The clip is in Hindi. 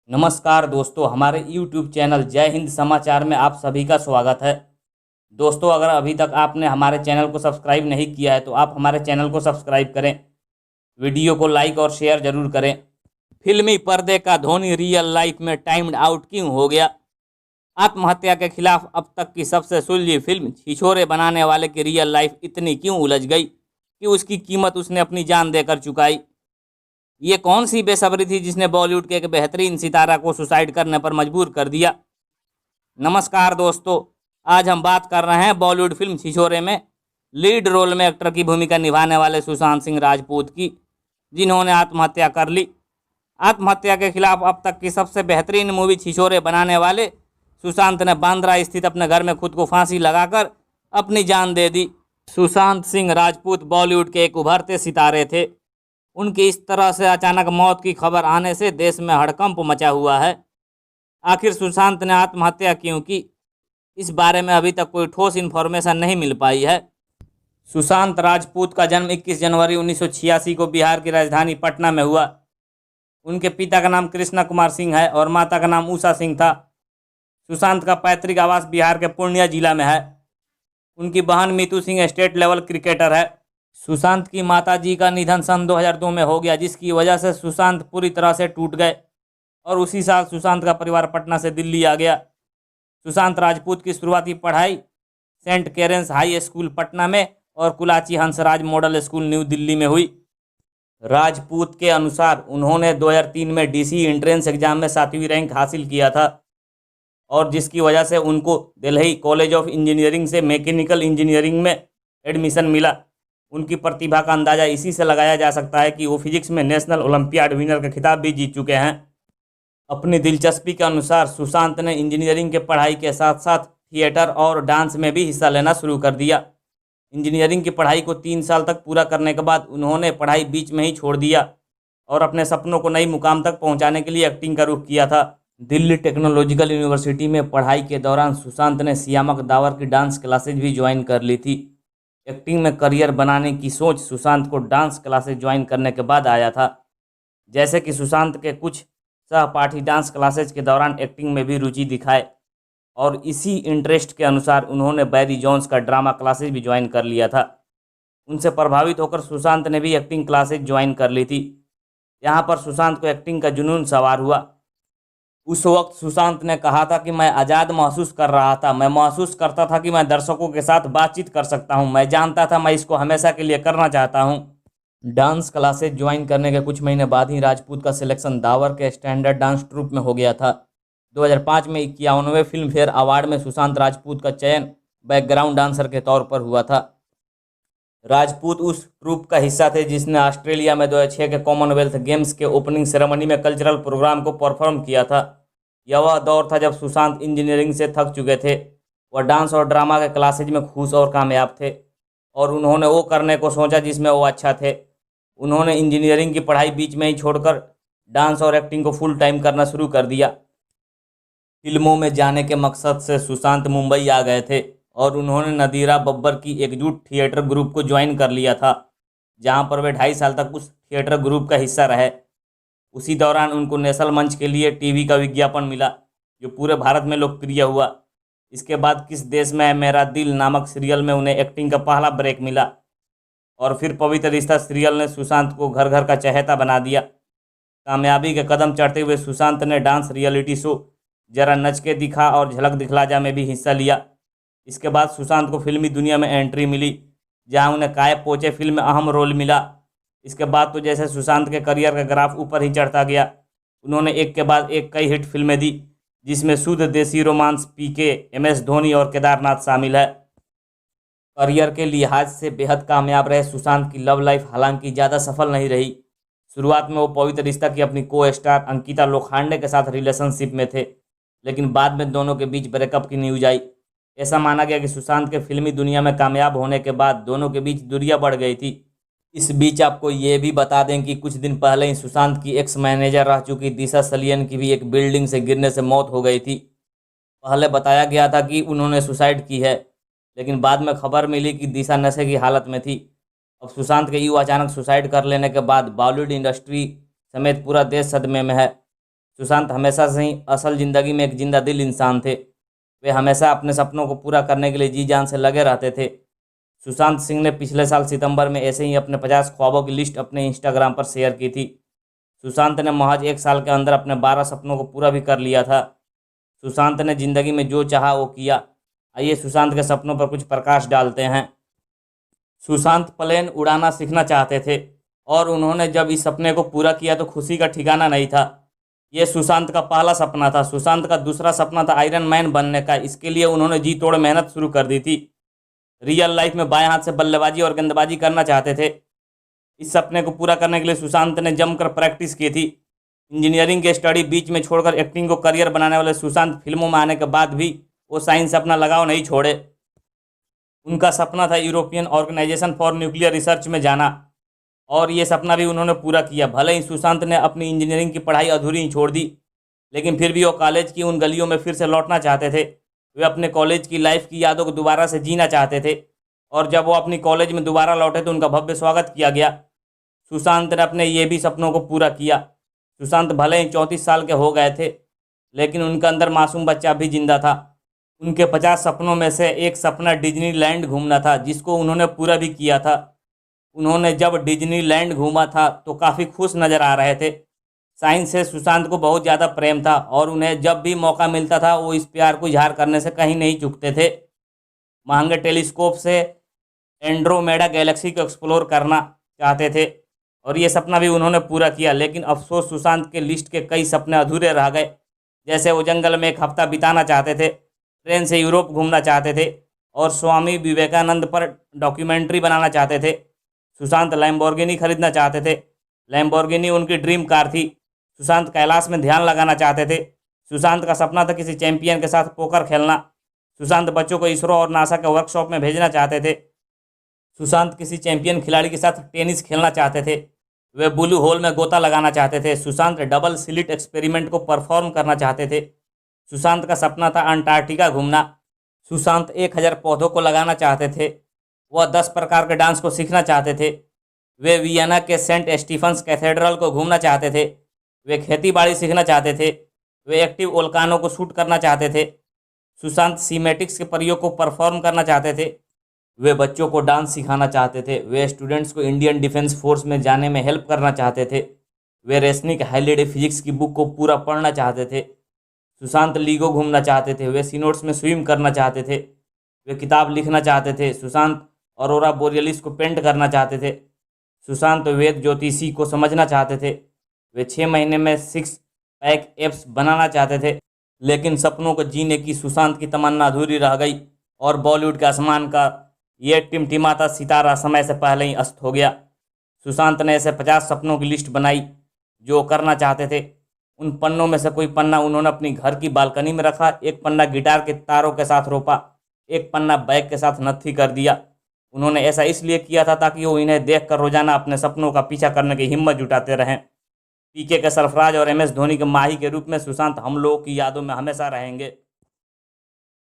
नमस्कार दोस्तों, हमारे YouTube चैनल जय हिंद समाचार में आप सभी का स्वागत है। दोस्तों, अगर अभी तक आपने हमारे चैनल को सब्सक्राइब नहीं किया है तो आप हमारे चैनल को सब्सक्राइब करें, वीडियो को लाइक और शेयर जरूर करें। फिल्मी पर्दे का धोनी रियल लाइफ में टाइम्ड आउट क्यों हो गया? आत्महत्या के खिलाफ अब तक की सबसे सुलझी फिल्म छिछोरे बनाने वाले की रियल लाइफ इतनी क्यों उलझ गई कि उसकी कीमत उसने अपनी जान देकर चुकाई? ये कौन सी बेसब्री थी जिसने बॉलीवुड के एक बेहतरीन सितारा को सुसाइड करने पर मजबूर कर दिया? नमस्कार दोस्तों, आज हम बात कर रहे हैं बॉलीवुड फिल्म छिछोरे में लीड रोल में एक्टर की भूमिका निभाने वाले सुशांत सिंह राजपूत की, जिन्होंने आत्महत्या कर ली। आत्महत्या के खिलाफ अब तक की सबसे बेहतरीन मूवी छिछोरे बनाने वाले सुशांत ने बांद्रा स्थित अपने घर में खुद को फांसी लगाकर अपनी जान दे दी। सुशांत सिंह राजपूत बॉलीवुड के एक उभरते सितारे थे। उनकी इस तरह से अचानक मौत की खबर आने से देश में हड़कंप मचा हुआ है। आखिर सुशांत ने आत्महत्या क्यों की, इस बारे में अभी तक कोई ठोस इन्फॉर्मेशन नहीं मिल पाई है। सुशांत राजपूत का जन्म 21 जनवरी 1986 को बिहार की राजधानी पटना में हुआ। उनके पिता का नाम कृष्णा कुमार सिंह है और माता का नाम उषा सिंह था। सुशांत का पैतृक आवास बिहार के पूर्णिया जिला में है। उनकी बहन Meetu Singh state level cricketer है। सुशांत की माताजी का निधन सन 2002 में हो गया, जिसकी वजह से सुशांत पूरी तरह से टूट गए और उसी साल सुशांत का परिवार पटना से दिल्ली आ गया। सुशांत राजपूत की शुरुआती पढ़ाई सेंट केरेंस हाई स्कूल पटना में और कुलाची Hansraj model school new Delhi में हुई। राजपूत के अनुसार उन्होंने 2003 में डीसी एंट्रेंस एग्जाम में 7वीं रैंक हासिल किया था और जिसकी वजह से उनको दिल्ली कॉलेज ऑफ इंजीनियरिंग से मैकेनिकल इंजीनियरिंग में एडमिशन मिला। उनकी प्रतिभा का अंदाजा इसी से लगाया जा सकता है कि वो फिजिक्स में नेशनल ओलंपियाड विनर का खिताब भी जीत चुके हैं। अपनी दिलचस्पी के अनुसार सुशांत ने इंजीनियरिंग के पढ़ाई के साथ साथ थिएटर और डांस में भी हिस्सा लेना शुरू कर दिया। इंजीनियरिंग की पढ़ाई को 3 साल तक पूरा करने के बाद उन्होंने पढ़ाई बीच में ही छोड़ दिया और अपने सपनों को नई मुकाम तक पहुँचाने के लिए एक्टिंग का रुख किया था। दिल्ली टेक्नोलॉजिकल यूनिवर्सिटी में पढ़ाई के दौरान सुशांत ने सियामक दावर की डांस क्लासेज भी ज्वाइन कर ली थी। एक्टिंग में करियर बनाने की सोच सुशांत को डांस क्लासेस ज्वाइन करने के बाद आया था। जैसे कि सुशांत के कुछ सहपाठी डांस क्लासेस के दौरान एक्टिंग में भी रुचि दिखाए और इसी इंटरेस्ट के अनुसार उन्होंने बैरी जॉन्स का ड्रामा क्लासेस भी ज्वाइन कर लिया था। उनसे प्रभावित होकर सुशांत ने भी एक्टिंग क्लासेस ज्वाइन कर ली थी। यहाँ पर सुशांत को एक्टिंग का जुनून सवार हुआ। उस वक्त सुशांत ने कहा था कि मैं आज़ाद महसूस कर रहा था। मैं महसूस करता था कि मैं दर्शकों के साथ बातचीत कर सकता हूं। मैं जानता था मैं इसको हमेशा के लिए करना चाहता हूं। डांस क्लासेस ज्वाइन करने के कुछ महीने बाद ही राजपूत का सिलेक्शन दावर के स्टैंडर्ड डांस ट्रूप में हो गया था। 2005 में 51वें फिल्म फेयर अवार्ड में सुशांत राजपूत का चयन बैकग्राउंड डांसर के तौर पर हुआ था। राजपूत उस ट्रूप का हिस्सा थे जिसने ऑस्ट्रेलिया में 2006 के कॉमनवेल्थ गेम्स के ओपनिंग सेरेमनी में कल्चरल प्रोग्राम को परफॉर्म किया था। यह वह दौर था जब सुशांत इंजीनियरिंग से थक चुके थे। वह डांस और ड्रामा के क्लासेज में खुश और कामयाब थे और उन्होंने वो करने को सोचा जिसमें वो अच्छा थे। उन्होंने इंजीनियरिंग की पढ़ाई बीच में ही छोड़कर डांस और एक्टिंग को फुल टाइम करना शुरू कर दिया। फिल्मों में जाने के मकसद से सुशांत मुंबई आ गए थे और उन्होंने नदीरा बब्बर की एकजुट थिएटर ग्रुप को ज्वाइन कर लिया था, जहां पर वे 2.5 साल तक उस थिएटर ग्रुप का हिस्सा रहे। उसी दौरान उनको नेशनल मंच के लिए टीवी का विज्ञापन मिला, जो पूरे भारत में लोकप्रिय हुआ। इसके बाद किस देश में है मेरा दिल नामक सीरियल में उन्हें एक्टिंग का पहला ब्रेक मिला और फिर पवित्र रिश्ता सीरियल ने सुशांत को घर घर का चहेता बना दिया। कामयाबी के कदम चढ़ते हुए सुशांत ने डांस रियलिटी शो जरा नच के दिखा और झलक दिखला जा में भी हिस्सा लिया। इसके बाद सुशांत को फिल्मी दुनिया में एंट्री मिली, जहां उन्हें काय पोचे फिल्म में अहम रोल मिला। इसके बाद तो जैसे सुशांत के करियर का ग्राफ ऊपर ही चढ़ता गया। उन्होंने एक के बाद एक कई हिट फिल्में दी, जिसमें शुद्ध देसी रोमांस, पीके, MS धोनी और केदारनाथ शामिल है। करियर के लिहाज से बेहद कामयाब रहे सुशांत की लव लाइफ, हालांकि ज़्यादा सफल नहीं रही। शुरुआत में वो पवित्र रिश्ता की अपनी को स्टार अंकिता लोखंडे के साथ रिलेशनशिप में थे, लेकिन बाद में दोनों के बीच ब्रेकअप की न्यूज आई। ऐसा माना गया कि सुशांत के फिल्मी दुनिया में कामयाब होने के बाद दोनों के बीच दूरियां बढ़ गई थी। इस बीच आपको ये भी बता दें कि कुछ दिन पहले ही सुशांत की एक्स मैनेजर रह चुकी दिशा सलियन की भी एक बिल्डिंग से गिरने से मौत हो गई थी। पहले बताया गया था कि उन्होंने सुसाइड की है, लेकिन बाद में खबर मिली कि दिशा नशे की हालत में थी। अब सुशांत के यूँ अचानक सुसाइड कर लेने के बाद बॉलीवुड इंडस्ट्री समेत पूरा देश सदमे में है। सुशांत हमेशा से ही असल ज़िंदगी में एक जिंदा दिल इंसान थे। वे हमेशा अपने सपनों को पूरा करने के लिए जी जान से लगे रहते थे। सुशांत सिंह ने पिछले साल सितंबर में ऐसे ही अपने 50 ख्वाबों की लिस्ट अपने इंस्टाग्राम पर शेयर की थी। सुशांत ने महज 1 साल के अंदर अपने 12 सपनों को पूरा भी कर लिया था। सुशांत ने ज़िंदगी में जो चाहा वो किया। आइए सुशांत के सपनों पर कुछ प्रकाश डालते हैं। सुशांत प्लेन उड़ाना सीखना चाहते थे और उन्होंने जब इस सपने को पूरा किया तो खुशी का ठिकाना नहीं था। ये सुशांत का पहला सपना था। सुशांत का दूसरा सपना था आयरन मैन बनने का। इसके लिए उन्होंने जी तोड़ मेहनत शुरू कर दी थी। रियल लाइफ में बाएं हाथ से बल्लेबाजी और गेंदबाजी करना चाहते थे। इस सपने को पूरा करने के लिए सुशांत ने जमकर प्रैक्टिस की थी। इंजीनियरिंग की स्टडी बीच में छोड़कर एक्टिंग को करियर बनाने वाले सुशांत फिल्मों में आने के बाद भी वो साइंस से अपना लगाव नहीं छोड़े। उनका सपना था European organisation for nuclear research में जाना और ये सपना भी उन्होंने पूरा किया। भले ही सुशांत ने अपनी इंजीनियरिंग की पढ़ाई अधूरी ही छोड़ दी, लेकिन फिर भी वो कॉलेज की उन गलियों में फिर से लौटना चाहते थे। वे अपने कॉलेज की लाइफ की यादों को दोबारा से जीना चाहते थे और जब वो अपनी कॉलेज में दोबारा लौटे तो उनका भव्य स्वागत किया गया। सुशांत ने अपने ये भी सपनों को पूरा किया। सुशांत भले ही 34 साल के हो गए थे, लेकिन उनके अंदर मासूम बच्चा भी जिंदा था। उनके 50 सपनों में से एक सपना डिज्नीलैंड घूमना था, जिसको उन्होंने पूरा भी किया था। उन्होंने जब डिज्नीलैंड घूमा था तो काफ़ी खुश नज़र आ रहे थे। साइंस से सुशांत को बहुत ज़्यादा प्रेम था और उन्हें जब भी मौका मिलता था वो इस प्यार को इजहार करने से कहीं नहीं चूकते थे। महंगे टेलीस्कोप से एंड्रोमेडा गैलेक्सी को एक्सप्लोर करना चाहते थे और ये सपना भी उन्होंने पूरा किया। लेकिन अफसोस सुशांत के लिस्ट के कई सपने अधूरे रह गए। जैसे वो जंगल में 1 हफ्ता बिताना चाहते थे, ट्रेन से यूरोप घूमना चाहते थे और स्वामी विवेकानंद पर डॉक्यूमेंट्री बनाना चाहते थे। सुशांत लैम्बोर्गिनी खरीदना चाहते थे। लैम्बोर्गिनी उनकी ड्रीम कार थी। सुशांत कैलाश में ध्यान लगाना चाहते थे। सुशांत का सपना था किसी चैंपियन के साथ पोकर खेलना। सुशांत बच्चों को इसरो और नासा के वर्कशॉप में भेजना चाहते थे। सुशांत किसी चैंपियन खिलाड़ी के साथ टेनिस खेलना चाहते थे। वे ब्लू होल में गोता लगाना चाहते थे। सुशांत डबल स्लिट एक्सपेरिमेंट को परफॉर्म करना चाहते थे। सुशांत का सपना था अंटार्कटिका घूमना। सुशांत 1000 पौधों को लगाना चाहते थे। वह 10 प्रकार के डांस को सीखना चाहते थे। वे वियना के सेंट स्टीफन्स कैथेड्रल को घूमना चाहते थे। वे खेती बाड़ी सीखना चाहते थे। वे एक्टिव वोल्कानों को शूट करना चाहते थे। सुशांत सीमेटिक्स के प्रयोग को परफॉर्म करना चाहते थे। वे बच्चों को डांस सिखाना चाहते थे। वे स्टूडेंट्स को इंडियन डिफेंस फोर्स में जाने में हेल्प करना चाहते थे। वे रेसनिक हाइलाइट फिजिक्स की बुक को पूरा पढ़ना चाहते थे। सुशांत लीगो घूमना चाहते थे। वे सीनोट्स में स्विम करना चाहते थे। वे किताब लिखना चाहते थे। सुशांत ऑरोरा बोरियलिस को पेंट करना चाहते थे। सुशांत वेद ज्योतिषी को समझना चाहते थे। वे 6 महीने में 6 पैक एप्स बनाना चाहते थे। लेकिन सपनों को जीने की सुशांत की तमन्ना अधूरी रह गई और बॉलीवुड के आसमान का ये टिमटिमाता सितारा समय से पहले ही अस्त हो गया। सुशांत ने ऐसे 50 सपनों की लिस्ट बनाई जो करना चाहते थे। उन पन्नों में से कोई पन्ना उन्होंने अपनी घर की बालकनी में रखा, एक पन्ना गिटार के तारों के साथ रोपा, एक पन्ना बैग के साथ नत्थी कर दिया। उन्होंने ऐसा इसलिए किया था ताकि वो इन्हें देखकर रोजाना अपने सपनों का पीछा करने की हिम्मत जुटाते रहें। पीके के सरफराज और MS धोनी के माही के रूप में सुशांत हम लोगों की यादों में हमेशा रहेंगे।